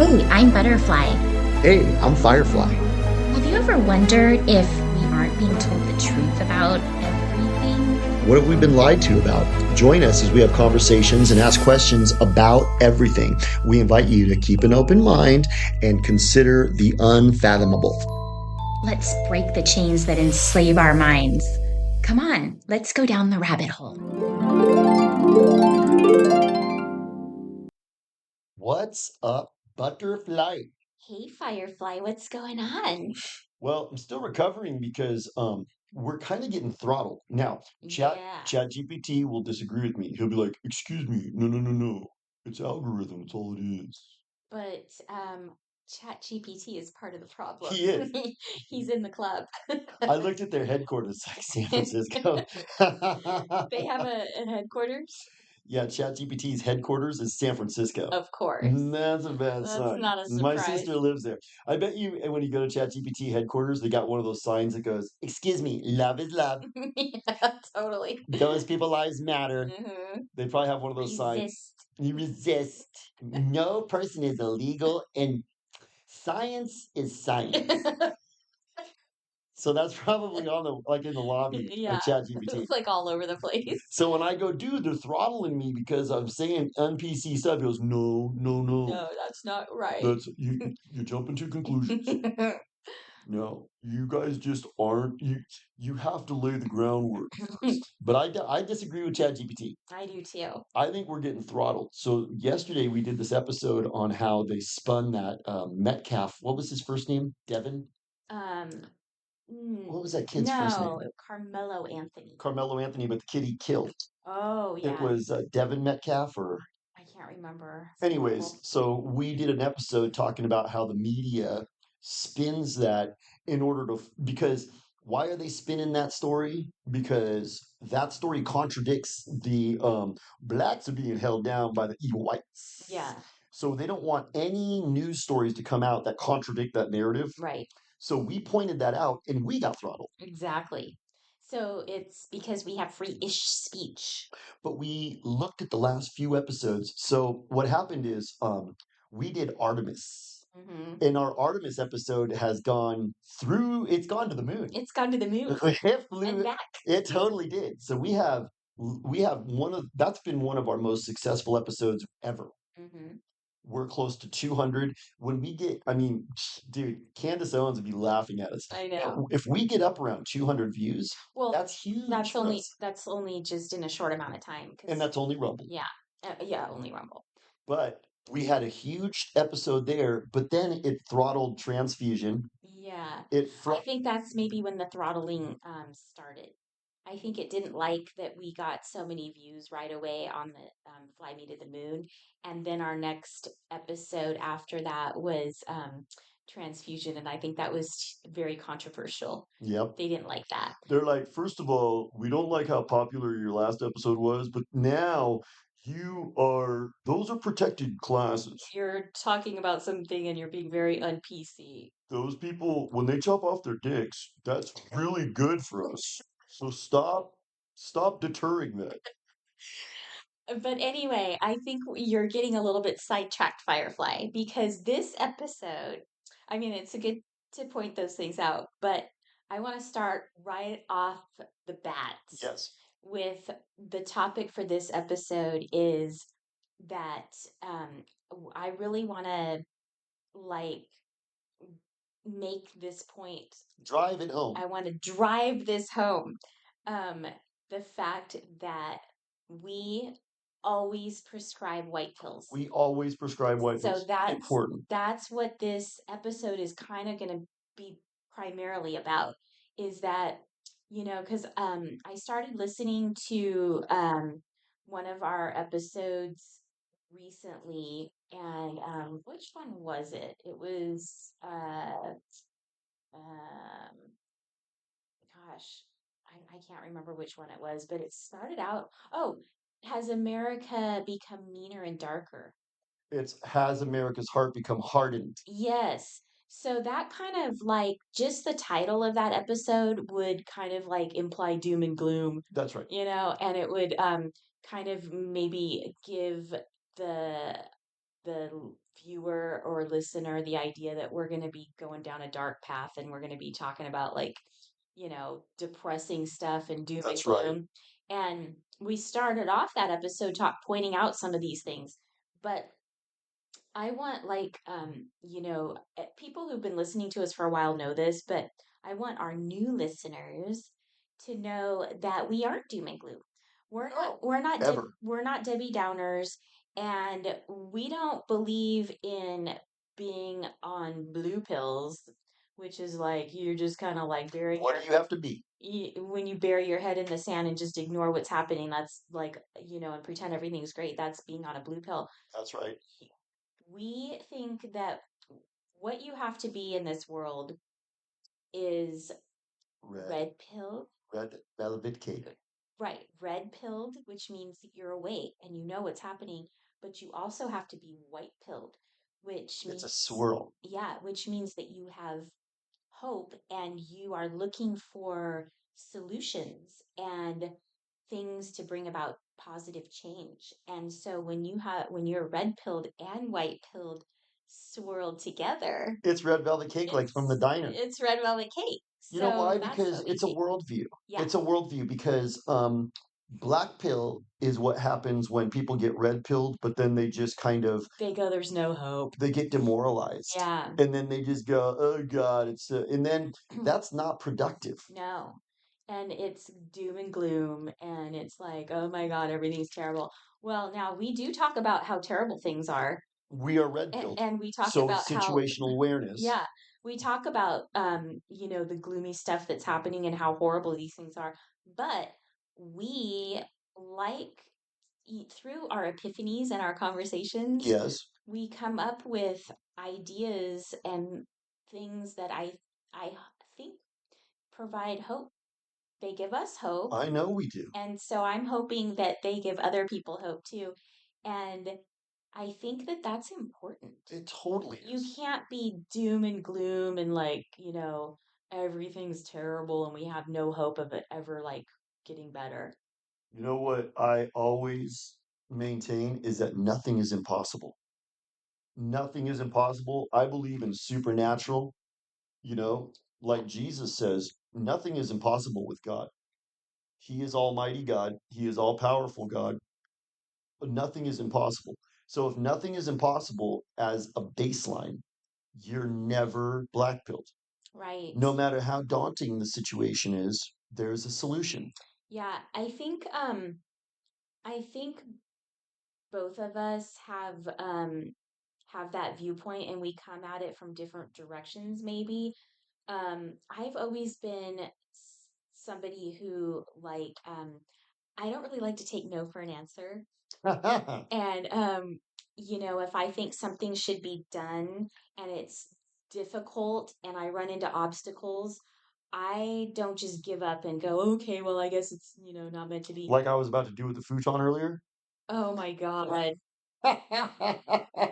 Hey, I'm Butterfly. Hey, I'm Firefly. Have you ever wondered if we aren't being told the truth about everything? What have we been lied to about? Join us as we have conversations and ask questions about everything. We invite you to keep an open mind and consider the unfathomable. Let's break the chains that enslave our minds. Come on, let's go down the rabbit hole. What's up, Butterfly? Hey, Firefly, what's going on? Well, I'm still recovering because we're kind of getting throttled. Now, Yeah, ChatGPT will disagree with me. He'll be like, "Excuse me, no. It's algorithm, it's all it is." but ChatGPT is part of the problem. He is. He's in the club. I looked at their headquarters, like San Francisco. They have a headquarters? Yeah, ChatGPT's headquarters is San Francisco. Of course. That's a bad That's sign. not a My surprise. sister lives there. I bet you when you go to ChatGPT headquarters, they got one of those signs that goes, "Excuse me, love is love. Yeah, totally. Those people lives matter." Hmm. They probably have one of those signs. Resist. You resist. No person is illegal, and science is science. So that's probably on the like in the lobby of Yeah, ChatGPT. it's like all over the place. So when I go, dude, they're throttling me because I'm saying un-PC stuff. He goes, no. No, that's not right. That's you jumping to conclusions. No, you guys just aren't you have to lay the groundwork first. But I disagree with ChatGPT. I do too. I think we're getting throttled. So yesterday we did this episode on how they spun that Metcalf. What was his first name? Devin? Um, What was that kid's first no, name? Carmelo Anthony. Carmelo Anthony, but the kid he killed. Oh, It yeah. was Devin Metcalf or I can't remember. It's been a anyways, couple. so we did an episode talking about how the media spins that in order to, because why are they spinning that story? Because that story contradicts the blacks are being held down by the evil whites. Yeah, So they don't want any news stories to come out that contradict that narrative. right. So we pointed that out and we got throttled. Exactly. So it's because we have free-ish speech. But we looked at the last few episodes. So what happened is we did Artemis. Hmm. And our Artemis episode has gone through, it's gone to the moon. It's gone to the moon It and flew, back. it totally did. So we have one of that's been one of our most successful episodes ever. Hmm. We're close to 200. When we get, I mean, dude, Candace Owens would be laughing at us. I know. If we get up around 200 views, Well, that's huge that's for only us. that's only just in a short amount of time And because that's only Rumble. yeah, yeah, only Rumble. But we had a huge episode there, but then it throttled transfusion. Yeah, It I fr- think that's maybe when the throttling started. I think it didn't like that we got so many views right away on the Fly Me to the Moon, and then our next episode after that was Transfusion, and I think that was very controversial. Yep. They didn't like that. They're like, first of all, we don't like how popular your last episode was, but now those are protected classes. You're talking about something and you're being very un-PC. Those people, when they chop off their dicks, that's really good for us. So stop deterring that. But anyway, I think you're getting a little bit sidetracked, Firefly, because this episode, I mean, it's a good to point those things out, but I want to start right off the bat Yes. with the topic for this episode is that I really want to like make this point. Drive it home. I want to drive this home. Um, the fact that we always prescribe white pills. We always prescribe white So pills. Important. that's what this episode is kind of going to be primarily about is that because I started listening to one of our episodes recently, and which one was it? It was um gosh, I can't remember which one it was, but it started out, oh, has America become meaner and darker? It's has America's heart become hardened? Yes. So that kind of like just the title of that episode would kind of like imply doom and gloom, That's right. and it would kind of maybe give the viewer or listener the idea that we're going to be going down a dark path and we're going to be talking about like, depressing stuff and doom and That's right. gloom. And we started off that episode talk pointing out some of these things. But I want like people who've been listening to us for a while know this, but I want our new listeners to know that we aren't doom and gloom. Ever. We're not Debbie Downers, and we don't believe in being on blue pills, which is like you're just kind of like burying What do you have to be? when you bury your head in the sand and just ignore what's happening. That's like, and pretend everything's great. That's being on a blue pill. That's right. We think that what you have to be in this world is red pilled. Red velvet cake. Right, red pilled, which means that you're awake and you know what's happening, but you also have to be white pilled, which It's a means, swirl. yeah, which means that you have hope and you are looking for solutions and things to bring about positive change. And so when you're red pilled and white pilled swirled together, It's red velvet cake, like from the diner. it's red velvet cake. You know So why? that's Because what we it's a think. worldview. Yeah, It's a worldview because black pill is what happens when people get red pilled, but then they just kind of they go, there's no hope. they get demoralized, Yeah, and then they just go, "Oh God, it's," and then that's not productive. no. And it's doom and gloom, and it's like, oh my God, everything's terrible. Well, now we do talk about how terrible things are, We are red and, pilled, and we talk so about how, situational awareness. yeah, we talk about, the gloomy stuff that's happening and how horrible these things are. But we like, through our epiphanies and our conversations, Yes, we come up with ideas and things that I think provide hope. They give us hope. I know we do. And so I'm hoping that they give other people hope too. And I think that that's important. It totally You is. can't be doom and gloom and like, everything's terrible and we have no hope of it ever like getting better. You know what I always maintain is that nothing is impossible. Nothing is impossible. I believe in supernatural, you know, Yeah, like Jesus says, nothing is impossible with God. He is Almighty God, He is all powerful God, but nothing is impossible. So if nothing is impossible as a baseline, you're never black pilled. right. No matter how daunting the situation is, there's a solution. Yeah, I think both of us have that viewpoint and we come at it from different directions maybe. I've always been somebody who like I don't really like to take no for an answer. And if I think something should be done and it's difficult and I run into obstacles, I don't just give up and go, okay, well, I guess it's, not meant to be. Like I was about to do with the futon earlier. Oh my God.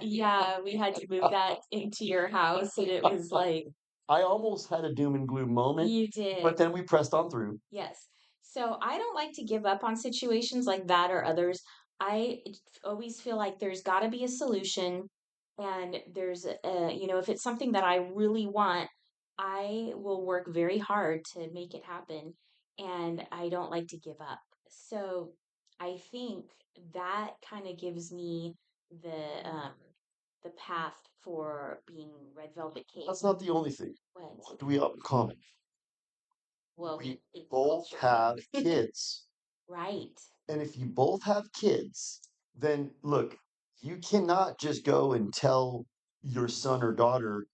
Yeah, we had to move that into your house and it was like, I almost had a doom and gloom moment, you did. but then we pressed on through. Yes. So I don't like to give up on situations like that or others. I always feel like there's got to be a solution. And if it's something that I really want, I will work very hard to make it happen. And I don't like to give up. So I think that kind of gives me the path for being red velvet cake. That's not the only thing. What? What do we have in common? Well, We eat both culture. have kids. Right. And if you both have kids, then look, you cannot just go and tell your son or daughter,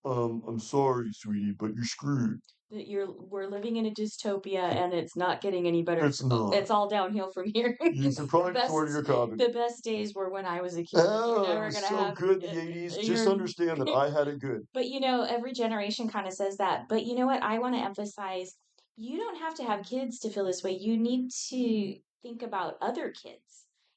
I'm sorry, sweetie, but you're screwed. That we're living in a dystopia and it's not getting any better. It's not. It's all downhill from here. You should probably swear to your copy. The best days were when I was a kid. You're Oh, it never was gonna so have good the 80s. Just you're understand that I had it good. but every generation kind of says that. But you know what? I want to emphasize you don't have to have kids to feel this way. You need to think about other kids.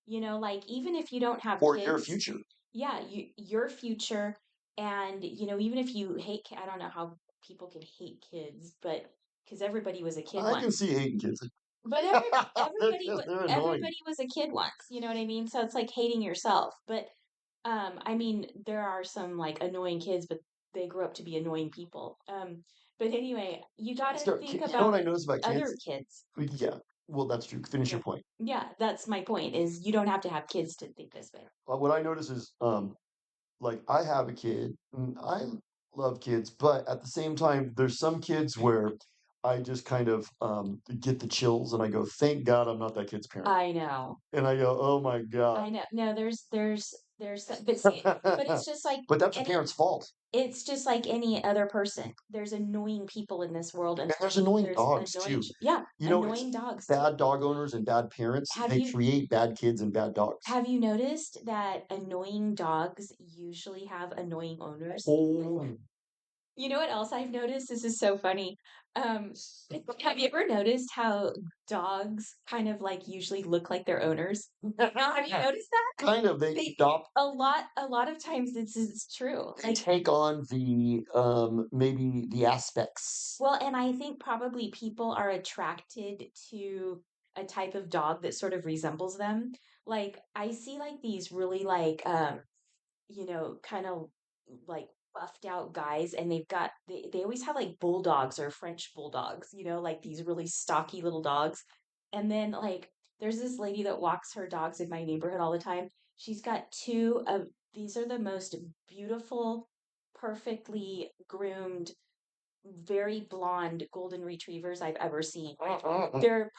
Like even if you don't have Or your kids, future. yeah, your future. And even if you hate, I don't know how people can hate kids, but because everybody was a kid I can once. see hating kids. But They're annoying. everybody was a kid once. You know what I mean? So it's like hating yourself. But I mean, there are some like annoying kids, but they grow up to be annoying people. But anyway, you got to think You know what about I noticed about other kids? kids. Yeah, well, that's true. Finish your Yeah. point. Yeah, that's my point is you don't have to have kids to think this way. What I notice is, like I have a kid and I love kids, but at the same time, there's some kids where I just kind of get the chills and I go, thank God I'm not that kid's parent. I know. And I go, oh my God. I know. No, but see, but it's just like But that's a any, parent's fault. it's just like any other person. There's annoying people in this world, and And there's annoying there's dogs annoying, too. yeah, You know, it's annoying dogs too. bad dog owners and bad parents. Have They you create bad kids and bad dogs. have you noticed that annoying dogs usually have annoying owners? Oh, You know what else I've noticed? This is so funny. Um, have you ever noticed how dogs kind of like usually look like their owners? Have you noticed that? kind of. They They adopt. a lot of times it's true. They take on the maybe the aspects. Well, and I think probably people are attracted to a type of dog that sort of resembles them. Like I see like these really like kind of like buffed out guys and they always have like bulldogs or French bulldogs, like these really stocky little dogs. And then like there's this lady that walks her dogs in my neighborhood all the time. She's got two of these are the most beautiful, perfectly groomed, very blonde golden retrievers I've ever seen. They're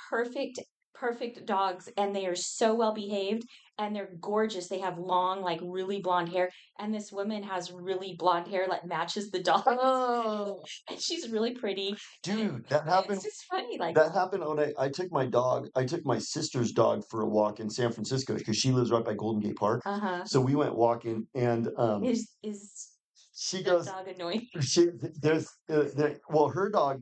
perfect dogs, and they are so well behaved, and they're gorgeous. They have long, like really blonde hair, and this woman has really blonde hair that matches the dog, Oh, and she's really pretty. And dude, that it's happened. just funny, like, That happened when I took my dog. I took my sister's dog for a walk in San Francisco because she lives right by Golden Gate Park. uh-huh. So we went walking, and Is she that goes, dog annoying? she there's well, her dog.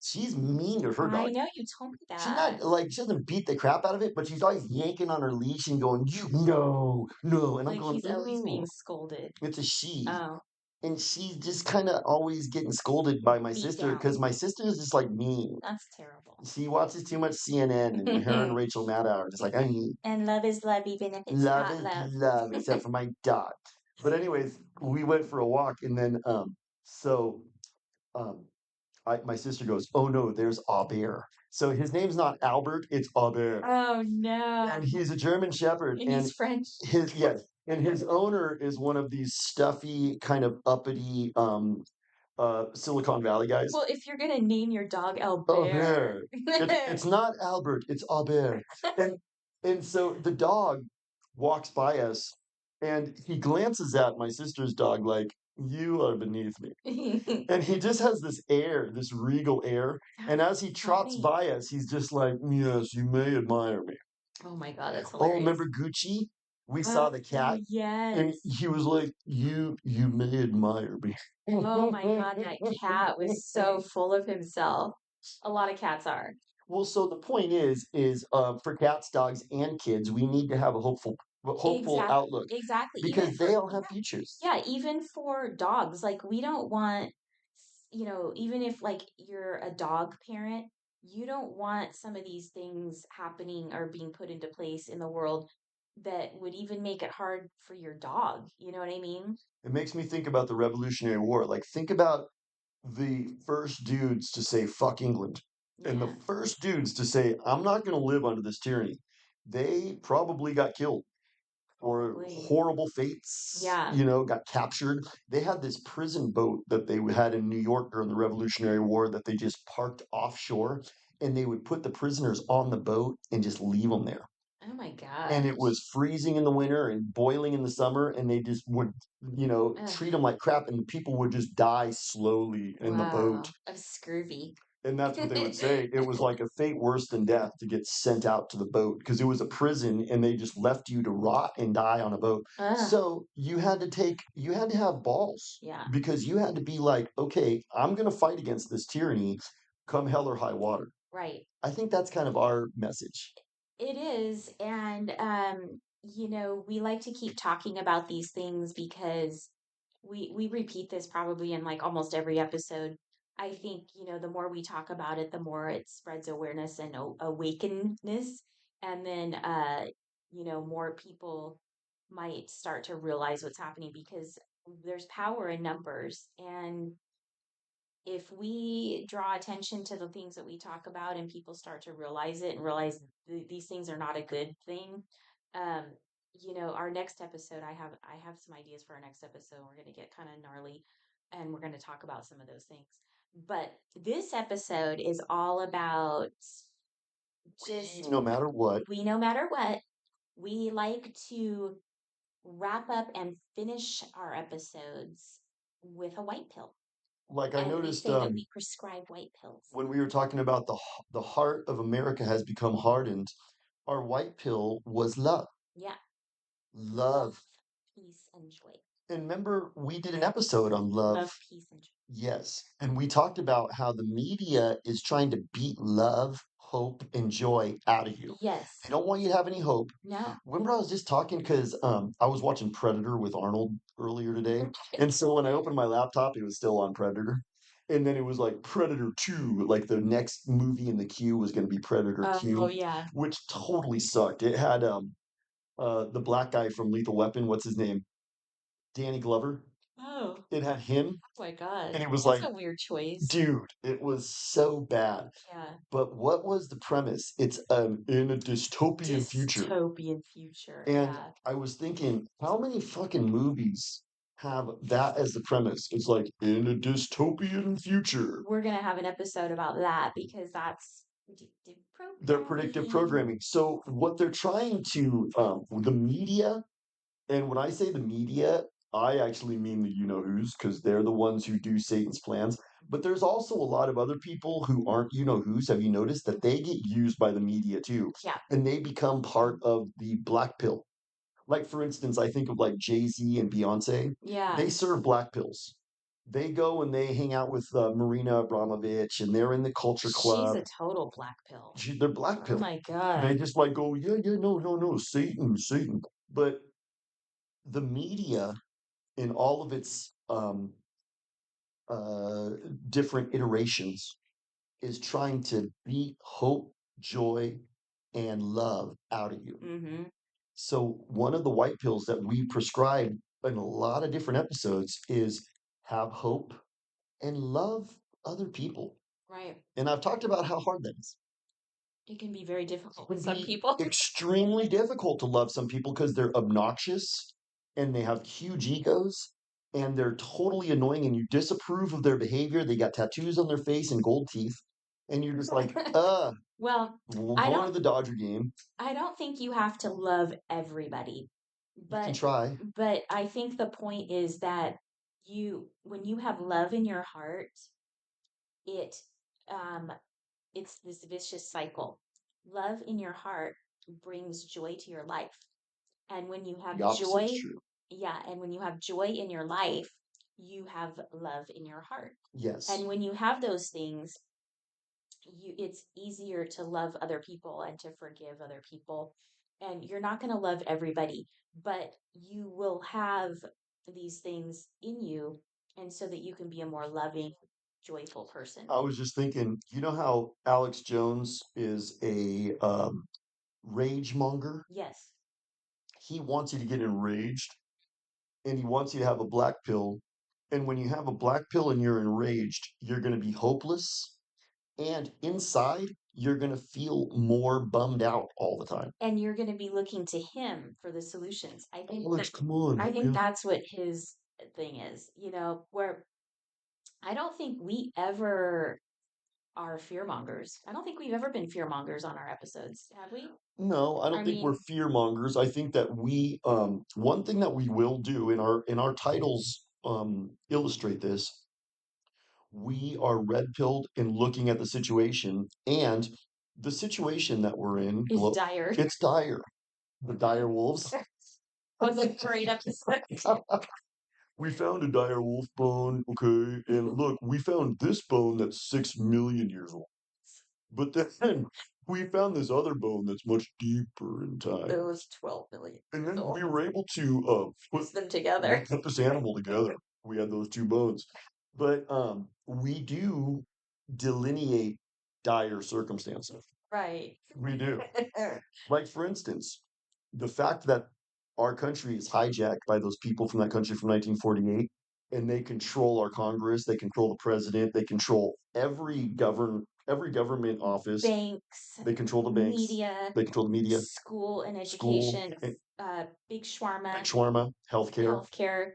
She's mean to her I dog. know you told me She's not that. like she doesn't beat the crap out of it, but she's always yanking on her leash and going, "You no, no," and I'm Like going, he's always "Ooh, being scolded. it's a she." Oh, And she's just kind of always getting scolded by my beat sister down. because my sister is just like mean. That's terrible. She watches too much CNN, and her and Rachel Maddow are just like, I need And love is love, even if it's love not is love. love, except for my dog. But anyways, we went for a walk, and then so um, my sister goes, "Oh no, there's Aubert." So his name's not Albert, it's Aubert, Oh no. and he's a German Shepherd, And and he's French. his yes, and his owner is one of these stuffy, kind of uppity Silicon Valley guys. Well, if you're gonna name your dog Albert. Albert. It's not Albert, it's Albert. And so the dog walks by us and he glances at my sister's dog like, you are beneath me. And he just has this air, this regal air. And That's as he trots funny. by us, he's just like, yes, you may admire me. Oh my God, that's Oh, hilarious. remember Gucci? We saw Oh, the oh cat and yes. he was like, you may admire me. Oh my God, that cat was so full of himself. A lot of cats are. Well, so the point is for cats, dogs, and kids, we need to have a hopeful Exactly, outlook exactly. Even because for they all have futures. yeah, even for dogs, like we don't want, even if like you're a dog parent, you don't want some of these things happening or being put into place in the world that would even make it hard for your dog. You know what I mean? It makes me think about the Revolutionary War. Like, think about the first dudes to say "fuck England" and the Yeah, first dudes to say "I'm not going to live under this tyranny." They probably got killed or probably. horrible fates, Yeah. got captured. They had this prison boat that they had in New York during the Revolutionary War that they just parked offshore and they would put the prisoners on the boat and just leave them there. Oh my And it gosh. was freezing in the winter and boiling in the summer, and they just would, Ugh, treat them like crap, and the people would just die slowly in the boat. wow. Of scurvy. And that's what they would say. It was like a fate worse than death to get sent out to the boat because it was a prison and they just left you to rot and die on a boat. Ugh, So you had to have balls yeah, because you had to be like, okay, I'm going to fight against this tyranny come hell or high water. right. I think that's kind of our message. It is. And, we like to keep talking about these things because we repeat this probably in like almost every episode. I think, the more we talk about it, the more it spreads awareness and awakenness. And then, more people. might start to realize what's happening because there's power in numbers. And if we draw attention to the things that we talk about and people start to realize it and realize these things are not a good thing, um, our next episode, I have some ideas for our next episode. We're going to get kind of gnarly and we're going to talk about some of those things. But this episode is all about just No matter what, no matter what, we like to wrap up and finish our episodes with a white pill. like I And we noticed, say that we prescribe white pills. when we were talking about the heart of America has become hardened, our white pill was love. Yeah. Love, Love. peace, and joy. And remember, we did an episode on love. Love, peace, and joy. Yes. And we talked about how the media is trying to beat love, hope, and joy out of you. Yes. They don't want you to have any hope. No. Remember, I was just talking because I was watching Predator with Arnold earlier today. And so when I opened my laptop, it was still on Predator. And then it was like Predator 2, like the next movie in the queue was going to be Predator Oh, Q, yeah. which totally sucked. It had the black guy from Lethal Weapon, what's his name? Danny Glover. Oh, It had him, oh my God. and it was That's like, a weird choice. dude, it was so bad. Yeah. But what was the premise? It's in a dystopian future. Dystopian future. And Yeah. I was thinking, how many fucking movies have that as the premise? It's like in a dystopian future. We're going to have an episode about that because that's predictive They're predictive programming. programming. So what they're trying to, the media, and when I say the media, I actually mean the you know who's because they're the ones who do Satan's plans. But there's also a lot of other people who aren't you know who's. Have you noticed that they get used by the media too? Yeah. And they become part of the black pill. Like, for instance, I think of like Jay-Z and Beyonce. Yeah. They serve black pills. They go and they hang out with Marina Abramovich and they're in the culture She's club. a total black pill. They're black Oh pill. my They God. just like go, yeah, yeah, no, no, no, Satan, Satan. But the media in all of its uh, different iterations is trying to beat hope, joy, and love out of you. Mm-hmm. So, one of the white pills that we prescribe in a lot of different episodes is have hope and love other people. Right. And I've talked about how hard that is. It can be very difficult It with can some be people. extremely difficult to love some people because they're obnoxious and they have huge egos and they're totally annoying and you disapprove of their behavior. They got tattoos on their face and gold teeth. And you're just like, Well, we're I going to don't the Dodger game. I don't think you have to love everybody, You can but try. I think the point is that when you have love in your heart, it um it's this vicious cycle. Love in your heart brings joy to your life. And when you The have opposite's joy, true. yeah, and when you have joy in your life, you have love in your heart. Yes. And when you have those things, it's easier to love other people and to forgive other people. And you're not going to love everybody, but you will have these things in you and so that you can be a more loving, joyful person. I was just thinking, you know how Alex Jones is a rage monger? Yes. He wants you to get enraged and he wants you to have a black pill. And when you have a black pill and you're enraged, you're going to be hopeless. And inside, you're going to feel more bummed out all the time. And you're going to be looking to him for the solutions. Alex, come on. I think that's what his thing is, where I don't think we ever are fear mongers. I don't think we've ever been fear mongers on our episodes, have we? No, I I don't think we're mean, fear mongers. I think that we one thing that we will do in our titles illustrate this. We are red pilled in looking at the situation and the situation that we're in. is dire. It's dire. The dire wolves. Was a great episode. We found a dire wolf bone, okay, and look, we found this bone that's 6 million years old. But then we found this other bone that's much deeper in time. It was 12 million. And then So we were able to put them together. put this animal together. We had those two bones. But we do delineate dire circumstances. Right. We do. Like for instance, the fact that our country is hijacked by those people from that country from 1948, and they control our Congress, they control the president, they control every government office, Banks, they control the banks, media, they control the media, school and school, education, and big shawarma, big shawarma, healthcare. healthcare.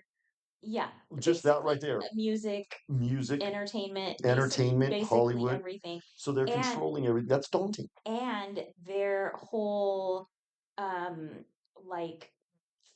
Yeah, Just that basically right there. music, Music, entertainment, entertainment, basically Hollywood. everything. So they're And controlling everything. That's daunting. their whole um like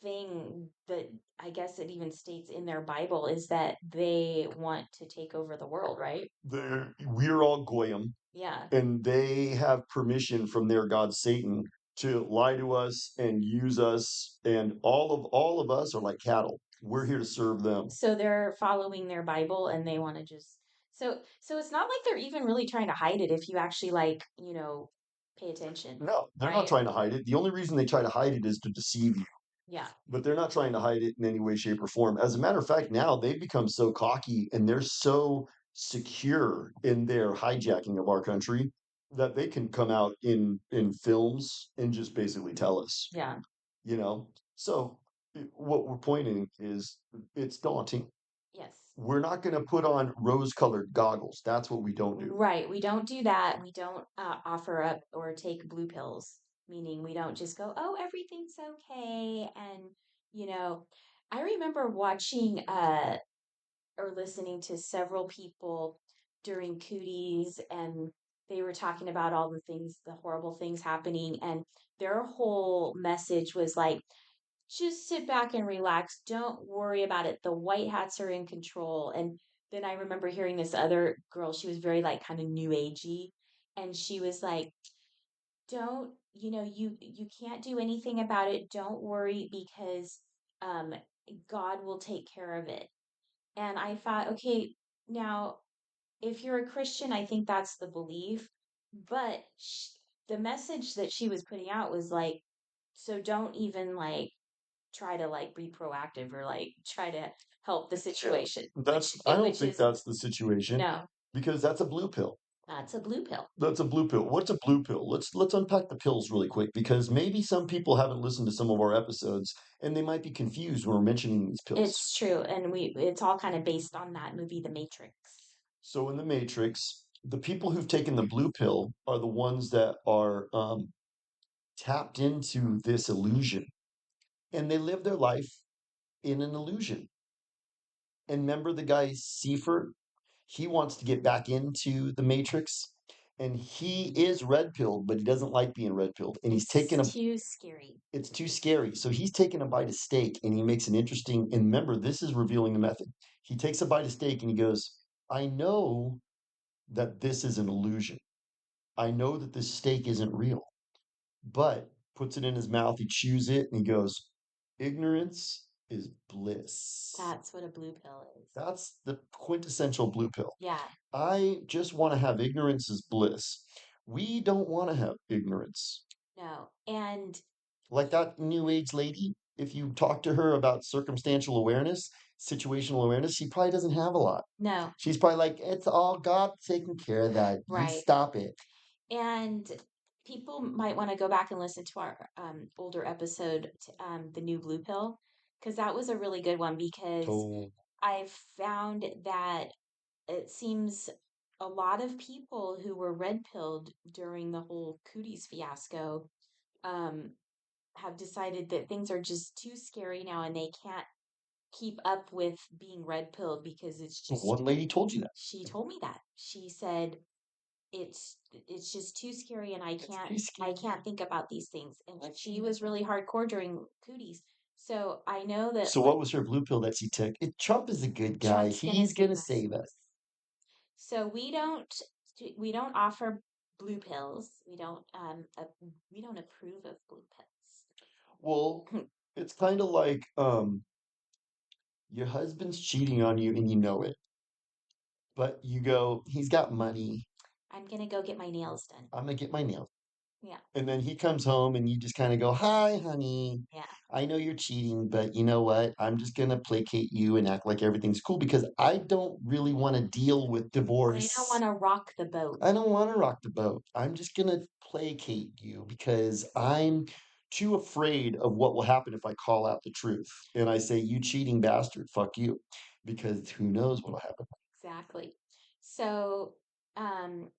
thing that I guess it even states in their Bible is that they want to take over the world, right? We're all goyim, Yeah. and they have permission from their god Satan to lie to us and use us, and all of us are like cattle. We're here to serve them. So they're following their Bible and they want to just so it's not like they're even really trying to hide it if you actually like, pay attention, No, they're not right? trying to hide it. The only reason they try to hide it is to deceive you. Yeah. But they're not trying to hide it in any way, shape, or form. As a matter of fact, now they've become so cocky and they're so secure in their hijacking of our country that they can come out in films and just basically tell us, Yeah. you know. So what we're pointing is it's daunting. Yes. We're not going to put on rose-colored goggles. That's what we don't do. Right. We don't do that. We don't offer up or take blue pills, meaning we don't just go, oh, everything's okay. And, you know, I remember watching or listening to several people during cooties and they were talking about all the things, the horrible things happening. And their whole message was like, just sit back and relax. Don't worry about it. The white hats are in control. And then I remember hearing this other girl, she was very like kind of new agey. And she was like, don't, you can't do anything about it. Don't worry because um God will take care of it. And I thought, okay, now if you're a Christian, I think that's the belief. But the message that she was putting out was like, so don't even like try to like be proactive or like try to help the Yeah, situation, that's I don't which think is that's the situation no, because that's a blue pill. that's a blue pill. That's a blue pill. What's a blue pill? Let's unpack the pills really quick because maybe some people haven't listened to some of our episodes and they might be confused when we're mentioning these pills. It's true, and it's all kind of based on that movie, The Matrix. So in the Matrix, the people who've taken the blue pill are the ones that are tapped into this illusion and they live their life in an illusion. And remember the guy Seifert? He wants to get back into the Matrix, and he is red pilled, but he doesn't like being red pilled, and he's It's taking a. too scary. It's too scary, so he's taking a bite of steak, and he makes an interesting. And remember, this is revealing the method. He takes a bite of steak, and he goes, "I know that this is an illusion. I know that this steak isn't real." But puts it in his mouth, he chews it, and he goes, "Ignorance is bliss." That's what a blue pill is. That's the quintessential blue pill. Yeah, I just want to have ignorance as bliss. We don't want to have ignorance. no. And Like that new age lady, if you talk to her about circumstantial awareness, situational awareness, she probably doesn't have a lot. no, She's probably like, it's all God taking care of that. You right. stop it. And people might want to go back and listen to our older episode, The New Blue Pill, because that was a really good one because So, I've found that it seems a lot of people who were red pilled during the whole cooties fiasco um, have decided that things are just too scary now and they can't keep up with being red pilled because it's just one lady told you that. she told me that she said it's just too scary and It's too I scary. can't think about these things and she was really hardcore during cooties so I know that So, like what was her blue pill that she took? Trump is a good guy. Trump's gonna He's going save to us. save us. So we don't offer blue pills. We don't approve of blue Well, pills. it's kind of like your husband's cheating on you and you know it, but you go, he's got money. I'm gonna go get my nails done. I'm going to get my nails. Yeah, And then he comes home and you just kind of go, hi, honey. yeah. I know you're cheating, but you know what? I'm just going to placate you and act like everything's cool because I don't really want to deal with I don't divorce. want to rock the boat. I don't want to rock the boat. I'm just going to placate you because I'm too afraid of what will happen if I call out the truth and I say, "You cheating bastard, fuck you," because who knows what'll happen. Exactly. So,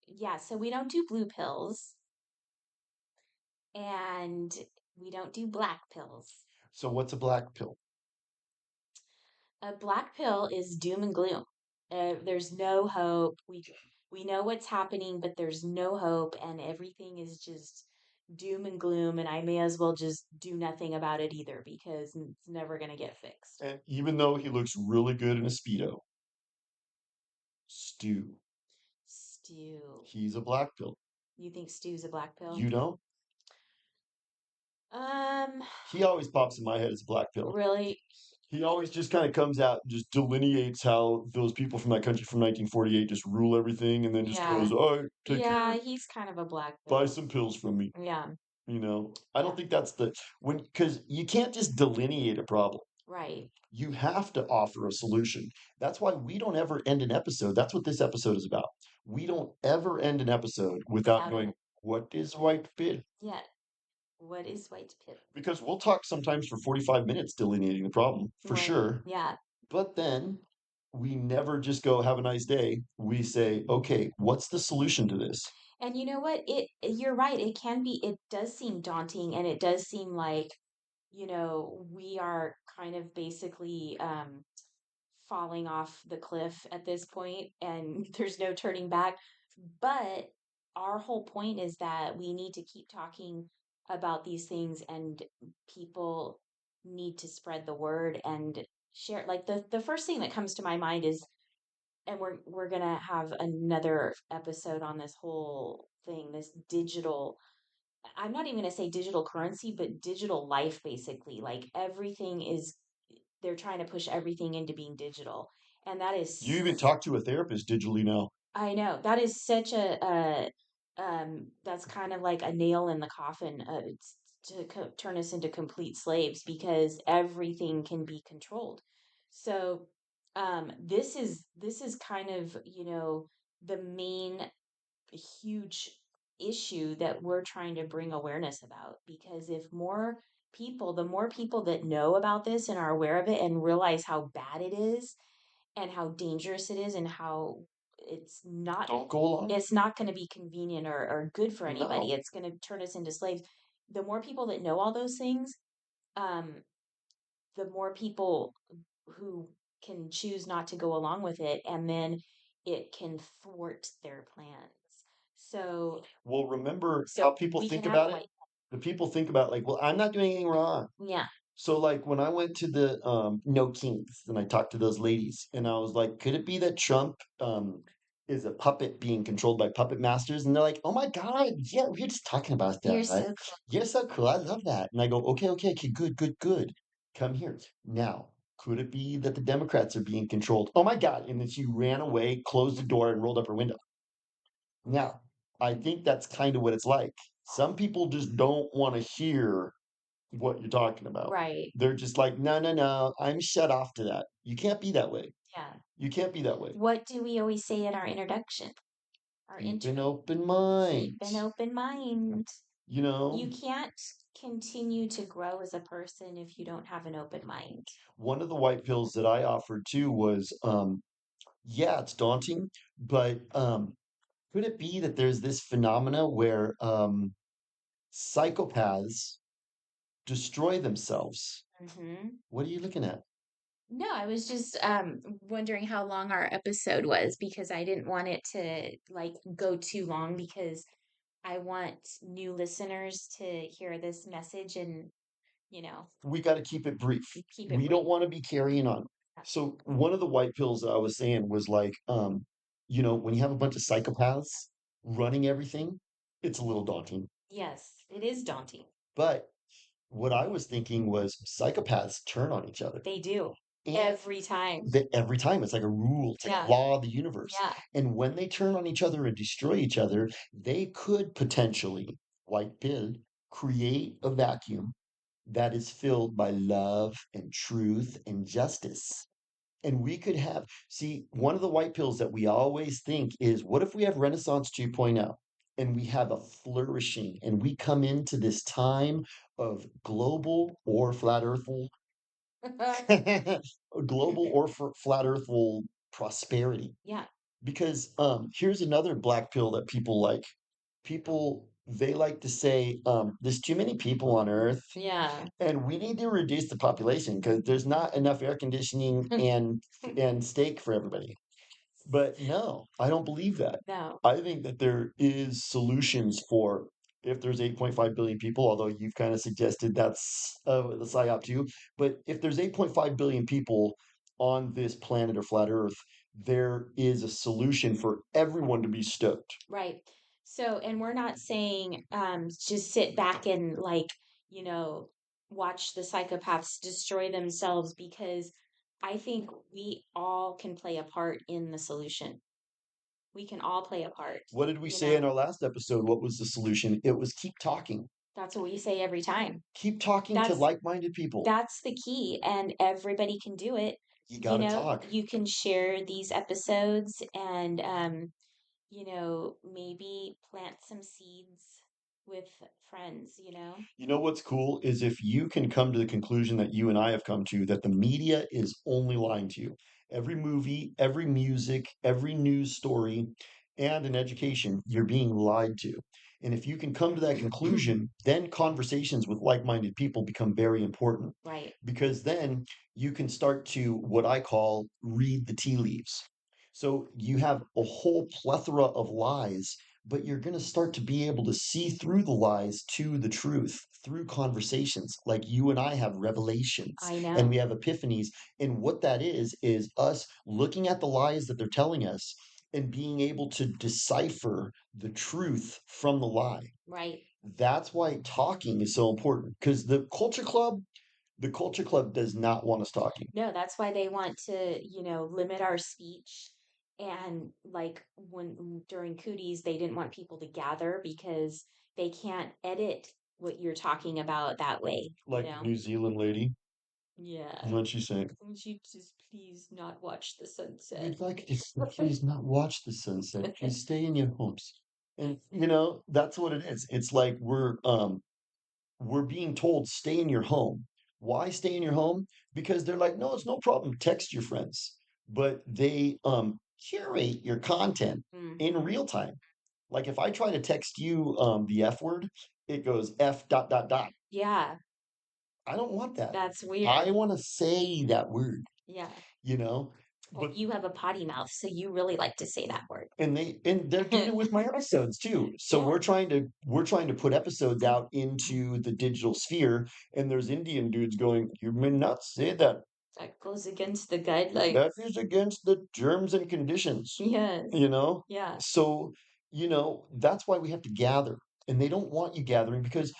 yeah, so we don't do blue pills and we don't do black pills. So what's a black pill? A black pill is doom and gloom. There's no hope. We know what's happening, but there's no hope, and everything is just doom and gloom. And I may as well just do nothing about it either because it's never gonna get fixed. And even though he looks really good in a Speedo, Stu, Stew. he's a black pill. You think stew's a black pill? You don't? Um, He always pops in my head as a black pill. really? He always just kind of comes out and just delineates how those people from that country from 1948 just rule everything and then just Yeah. goes, all right, take Yeah, care, he's kind of a black buy pill. some pills from me. Yeah. I don't Yeah. think that's the when because you can't just delineate a problem. Right. You have to offer a solution. That's why we don't ever end an episode. That's what this episode is about. We don't ever end an episode without Without going, a what is white pill? yeah. What is white pill? Because we'll talk sometimes for 45 minutes delineating the problem, for Right. sure. Yeah. But then we never just go, have a nice day. We say, okay, what's the solution to this? And you know what? You're right. It does seem daunting and it does seem like, we are kind of basically falling off the cliff at this point and there's no turning back. But our whole point is that we need to keep talking about these things and people need to spread the word and share. Like the first thing that comes to my mind is, and we're gonna have another episode on this whole thing, this digital, I'm not even gonna say digital currency, but digital life basically. Like everything is, they're trying to push everything into being digital. And that You is, even talk to a therapist digitally now. I know, that is such that's kind of like a nail in the coffin it's to turn us into complete slaves because everything can be controlled. So, this is kind of, the main huge issue that we're trying to bring awareness about because if the more people that know about this and are aware of it and realize how bad it is and how dangerous it is and how it's not Don't go along. it's not going to be convenient or good for anybody. No. It's going to turn us into slaves. The more people that know all those things, um, the more people who can choose not to go along with it, and then it can thwart their plans. So, Well, remember how so people we can think have about a it? white, The people think about like, well, I'm not doing anything wrong. yeah, So like when I went to the No Kings and I talked to those ladies and I was like, could it be that Trump is a puppet being controlled by puppet masters? And they're like, oh my God, yeah, we were just talking about you're that. so cool. You're so cool. I love that. And I go, okay, okay, okay, good, good, good. Come here. Now, could it be that the Democrats are being controlled? Oh my God. And then she ran away, closed the door, and rolled up her window. Now, I think that's kind of what it's like. Some people just don't want to hear what you're talking about. Right. They're just like, no, no, no, I'm shut off to that. You can't be that way. Yeah. You can't be that way. What do we always say in our introduction? Our Keep an intro. open Keep mind. an open mind. You You know, can't continue to grow as a person if you don't have an open mind. one of the white pills that I offered too was, yeah, it's daunting, but could it be that there's this phenomena where psychopaths destroy themselves? Hmm. What are you looking at? No, I was just wondering how long our episode was because I didn't want it to like go too long because I want new listeners to hear this message and, you know, We got to keep it brief. keep it We brief. don't want to be carrying on. So one of the white pills that I was saying was like, when you have a bunch of psychopaths running everything, it's a little daunting. Yes, it is daunting. But what I was thinking was psychopaths turn on each other. They do And every time. that every time it's like a rule, it's like a Yeah, law of the universe. yeah, And when they turn on each other and destroy each other, they could potentially, white pill, create a vacuum that is filled by love and truth and justice. And we could see, one of the white pills that we always think is what if we have Renaissance 2.0? and we have a flourishing, and we come into this time of global or flat earthful global or flat earthful prosperity. Yeah. Because here's another black pill that people like. People, they like to say, there's too many people on Earth, Yeah. and we need to reduce the population because there's not enough air conditioning and steak for everybody. But no, I don't believe that. No. I think that there is solutions for if there's 8.5 billion people, although you've kind of suggested that's the psyop too. But if there's 8.5 billion people on this planet or flat Earth, there is a solution for everyone to be stoked. Right. So, and we're not saying just sit back and like, you know, watch the psychopaths destroy themselves, because I think we all can play a part in the solution. We can all play a part, What did we you say in know. our last episode? What was the solution? It was keep talking. That's what we say every time. Keep talking to That's like-minded people. that's the key, and everybody can do it. You You got to know, talk. you can share these episodes and maybe plant some seeds with friends, you know? You know what's cool is if you can come to the conclusion that you and I have come to, that the media is only lying to you. Every movie, every music, every news story, and an education, you're being lied to. And if you can come to that conclusion, then conversations with like-minded people become very important Right. because then you can start to what I call read the tea leaves. So you have a whole plethora of lies, but you're going to start to be able to see through the lies to the truth through conversations like you and I have revelations I and know. we have epiphanies. And what that is us looking at the lies that they're telling us and being able to decipher the truth from the lie. Right. That's why talking is so important because the culture club does not want us talking. No, that's why they want to, limit our speech. And like when during cooties, they didn't want people to gather because they can't edit what you're talking about that way, you Like the know? New Zealand lady, Yeah. what she saying? Would you just please not watch the sunset? We'd like to please not watch the sunset. Please stay in your homes. And that's what it is. It's like we're being told stay in your home. Why stay in your home? Because they're like, no, it's no problem. Text your friends. But they curate your content in Hmm. real time. Like if I try to text you the F word, it goes F dot dot dot. Yeah, I don't want that. that's I weird. want to say that word, Yeah. you know? Well, But you have a potty mouth, so you really like to say that word. and they're doing it with my episodes too. So Yeah. we're trying to put episodes out into the digital sphere, and there's Indian dudes going, "You may not say that. That goes against the guidelines. That is against the terms and conditions." Yes. You know? Yeah. So, that's why we have to gather. And they don't want you gathering because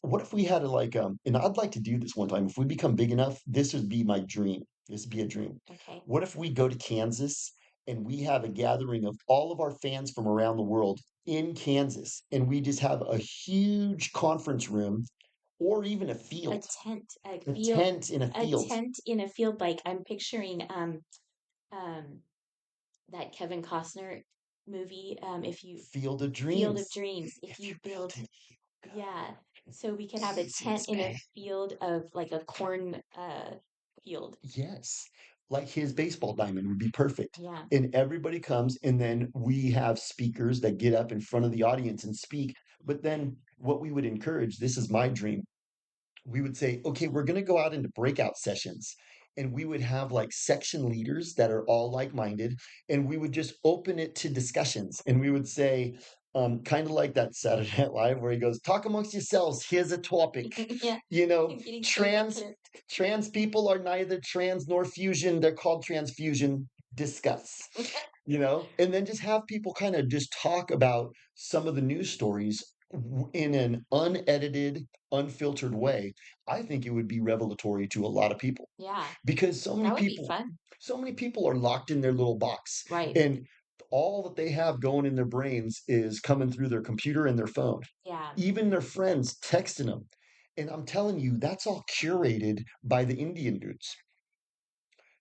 what if we had and I'd like to do this one time. If we become big enough, this would be my dream. This would be a dream. Okay. What if we go to Kansas and we have a gathering of all of our fans from around the world in Kansas and we just have a huge conference room or even a A field, tent, a tent in a a field, tent in a field. Like I'm picturing um that Kevin Costner movie. If you field of Field of dreams. Dreams, if If you you build build, it, you go. yeah. So we could have a Easy tent as in a pay. field of like a corn field. Yes. Like his baseball diamond would be perfect. Yeah. And everybody comes, and then we have speakers that get up in front of the audience and speak. But then what we would encourage, this is my dream, we would say, okay, we're going to go out into breakout sessions. And we would have like section leaders that are all like minded. And we would just open it to discussions. And we would say, kind of like that Saturday Night Live where he goes, talk amongst yourselves. Here's a topic. Yeah. You know, I'm getting so trans hip. trans people are neither trans nor fusion. They're called transfusion. Discuss. And then just have people kind of just talk about some of the news stories in an unedited, unfiltered way. I think it would be revelatory to a lot of people Yeah. because so many That would be people, fun. so many people are locked in their little box, Right. and all that they have going in their brains is coming through their computer and their phone. Yeah. Even their friends texting them. And I'm telling you, that's all curated by the Indian dudes.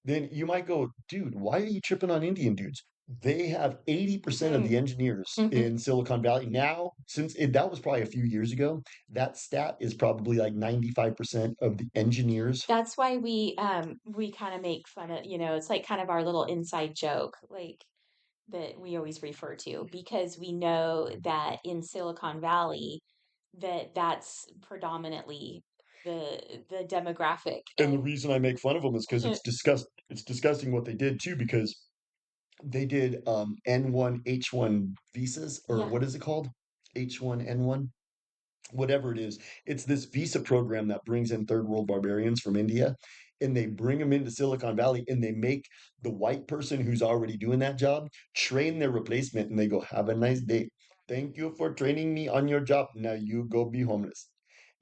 Then you might go, dude, why are you tripping on Indian dudes? they have 80% of the engineers in Silicon Valley now. That was probably a few years ago, that stat is probably like 95% of the engineers. That's why we kind of make fun of, it's like kind of our little inside joke, like that we always refer to because we know that in Silicon Valley that's predominantly the demographic And the and reason I make fun of them is because it's disgusting what they did too, because they did N1 H1 visas, or yeah, what is it called? H1N1, whatever it is. It's this visa program that brings in third world barbarians from India, and they bring them into Silicon Valley, and they make the white person who's already doing that job train their replacement, and they go, "Have a nice day. Thank you for training me on your job. Now you go be homeless."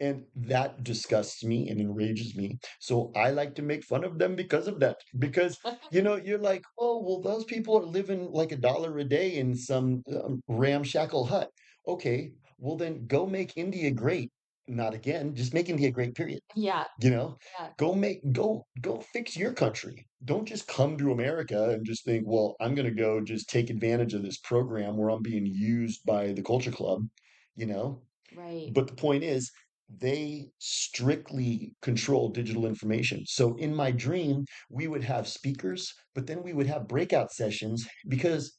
And that disgusts me and enrages me. So I like to make fun of them because of that. Because, you're like, oh, well, those people are living like $1 a day in some ramshackle hut. Okay, well, then go make India great. Not again, just make India great, period. yeah, You know, yeah, go fix your country. Don't just come to America and just think, well, I'm going to go just take advantage of this program where I'm being used by the culture club, you know? right. But the point is, they strictly control digital information. So in my dream, we would have speakers, but then we would have breakout sessions, because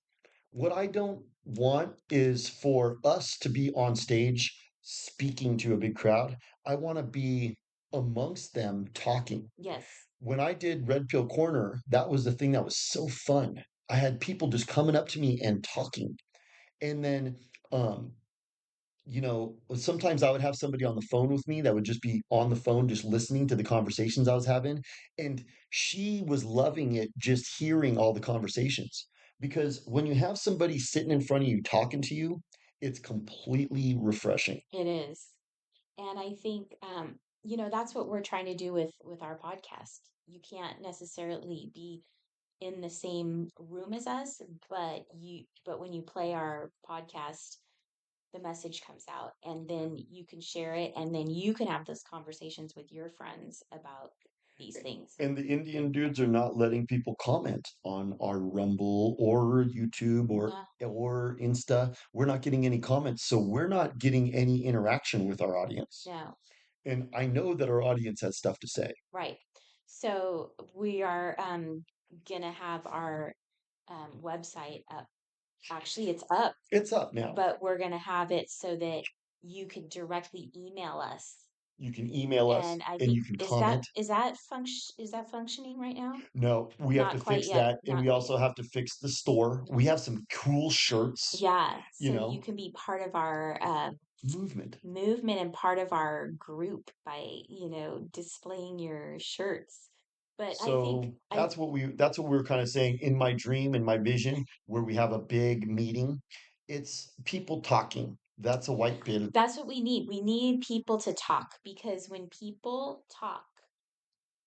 what I don't want is for us to be on stage speaking to a big crowd. I want to be amongst them talking. Yes, When I did Red Pill Corner, that was the thing that was so fun. I had people just coming up to me and talking. And then um, sometimes I would have somebody on the phone with me that would just be on the phone, just listening to the conversations I was having. And she was loving it, just hearing all the conversations. Because when you have somebody sitting in front of you talking to you, it's completely refreshing. it is. And I think that's what we're trying to do with our podcast. You can't necessarily be in the same room as us, but when you play our podcast, the message comes out and then you can share it and then you can have those conversations with your friends about these things. And the Indian dudes are not letting people comment on our Rumble or YouTube No, or Insta. We're not getting any comments, so we're not getting any interaction with our audience. no, And I know that our audience has stuff to say. right. So we are gonna have our website up. Actually, it's up, It's up now. but we're gonna have it so that you can directly email us. You can email us And I and think you can comment. is that functioning right now? No, we have Not to quite fix yet. that. And Not we quite also yet. have to fix the store. We have some cool shirts, Yeah, you so you know, can be part of our movement. movement and part of our group by, displaying your shirts. But I think So I that's what we were kind of saying in my dream, in my vision, where we have a big meeting. It's people talking. That's a white pill. that's what we need. We need people to talk because when people talk,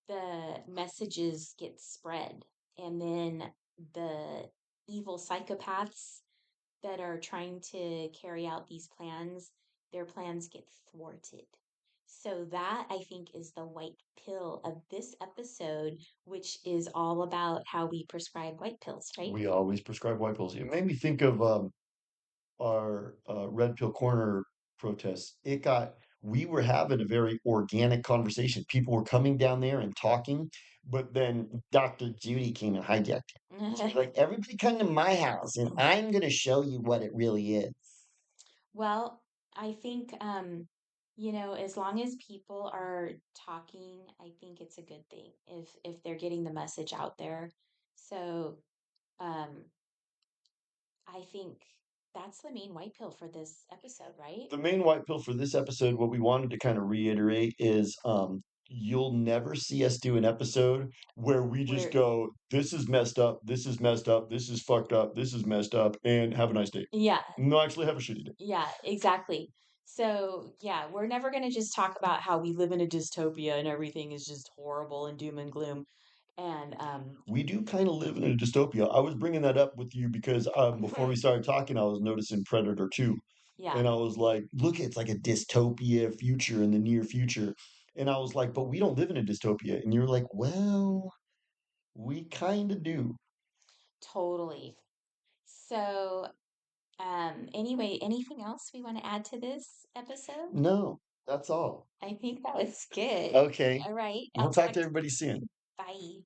the messages get spread and then the evil psychopaths that are trying to carry out these plans, their plans get thwarted. So that I think is the white pill of this episode, which is all about how we prescribe white pills, right? We always prescribe white pills. It made me think of our Red Pill Corner protests. We were having a very organic conversation. People were coming down there and talking, but then Dr. Judy came and hijacked it. She was like, everybody come to my house and I'm going to show you what it really is. Well, I think as long as people are talking, I think it's a good thing if they're getting the message out there. So, um I think that's the main white pill for this episode, right? The main white pill for this episode, what we wanted to kind of reiterate is you'll never see us do an episode where we just We're go, this is messed up, this is messed up, this is fucked up, this is messed up, and have a nice day. yeah, No, actually have a shitty day. yeah, exactly. So, yeah, we're never going to just talk about how we live in a dystopia and everything is just horrible and doom and gloom. And We do kind of live in a dystopia. I was bringing that up with you because before we started talking, I was noticing Predator 2. yeah, And I was like, look, it's like a dystopia future in the near future. And I was like, but we don't live in a dystopia. And you're like, well, we kind of do. totally. So, anyway, anything else we want to add to this episode? No, that's all. I think that was good. Okay. All right. We'll talk to everybody soon. Bye.